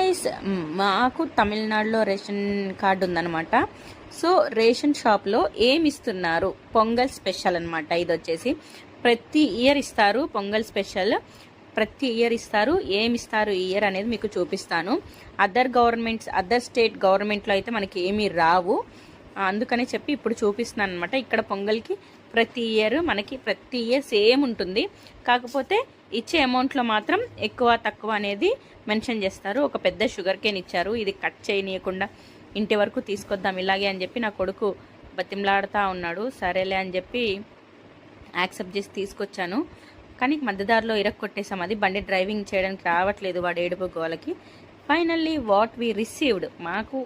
Guys, మాకు తమిళనాడులో ration card ఉందన్నమాట. సో రేషన్ షాప్లో ఏమి ఇస్తున్నారు, పొంగల్ స్పెషల్ అనమాట. ఇది వచ్చేసి ప్రతి ఇయర్ ఇస్తారు పొంగల్ స్పెషల్, ప్రతి ఇయర్ ఇస్తారు. ఏమి ఇస్తారు ఈ ఇయర్ అనేది మీకు చూపిస్తాను. అదర్ స్టేట్ గవర్నమెంట్లో అయితే మనకి ఏమీ రావు, అందుకని చెప్పి ఇప్పుడు చూపిస్తున్నాను అనమాట. ఇక్కడ పొంగల్కి ప్రతి ఇయర్ సేమ్ ఉంటుంది, కాకపోతే ఇచ్చే అమౌంట్లో మాత్రం ఎక్కువ తక్కువ అనేది మెన్షన్ చేస్తారు. ఒక పెద్ద షుగర్ కేన్ ఇచ్చారు, ఇది కట్ చేయనీయకుండా ఇంటి వరకు తీసుకొద్దాం ఇలాగే అని చెప్పి నా కొడుకు బతిమలాడుతూ ఉన్నాడు. సరేలే అని చెప్పి యాక్సెప్ట్ చేసి తీసుకొచ్చాను. కానీ మధ్యదారిలో ఇరక్కొట్టేసాం, అది బండి డ్రైవింగ్ చేయడానికి రావట్లేదు వాడు ఏడుపు గోలకి. ఫైనల్లీ వాట్ వీ రిసీవ్డ్, మాకు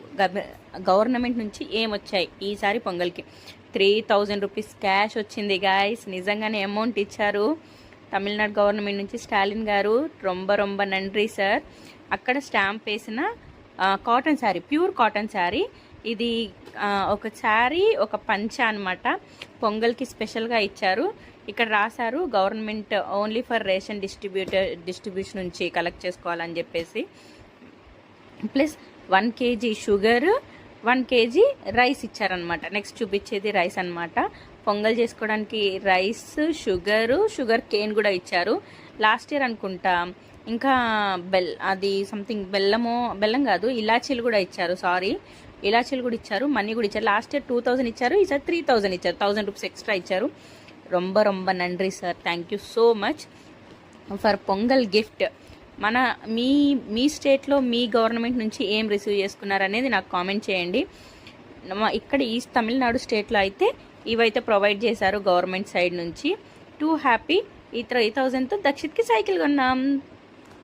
గవర్నమెంట్ నుంచి ఏమొచ్చాయి ఈసారి పొంగల్కి 3000 రూపీస్ క్యాష్ వచ్చింది గాయస్. నిజంగానే అమౌంట్ ఇచ్చారు తమిళనాడు గవర్నమెంట్ నుంచి. స్టాలిన్ గారు రొంబ నండ్రి సార్. అక్కడ స్టాంప్ వేసిన cotton sari, pure cotton sari. ఇది ఒక శారీ, ఒక పంచ అనమాట. పొంగల్కి స్పెషల్గా ఇచ్చారు. ఇక్కడ రాశారు government only for ration distribution నుంచి కలెక్ట్ చేసుకోవాలని చెప్పేసి. Plus 1 kg sugar, 1 kg rice ఇచ్చారనమాట. నెక్స్ట్ చూపించేది రైస్ అనమాట. పొంగల్ చేసుకోవడానికి రైస్, షుగర్ కేన్ కూడా ఇచ్చారు. లాస్ట్ ఇయర్ అనుకుంటా ఇంకా అది సంథింగ్ బెల్లం కాదు, ఇలాచీలు కూడా ఇచ్చారు. ఇలాచీలు కూడా ఇచ్చారు, మనీ కూడా ఇచ్చారు. లాస్ట్ ఇయర్ 2000 ఇచ్చారు, ఈసారి 3000 ఇచ్చారు. 1000 రూపీస్ ఎక్స్ట్రా ఇచ్చారు. రొంబ నండ్రి sir, thank you so much for Pongal gift. మీ స్టేట్లో మీ గవర్నమెంట్ నుంచి ఏం రిసీవ్ చేసుకున్నారనేది నాకు కామెంట్ చేయండి. ఇక్కడ ఈ తమిళనాడు స్టేట్లో అయితే ఇవైతే ప్రొవైడ్ చేశారు గవర్నమెంట్ సైడ్ నుంచి. Two happy. ఈ 3000తో దక్షిత్కి సైకిల్ కొన్నాం.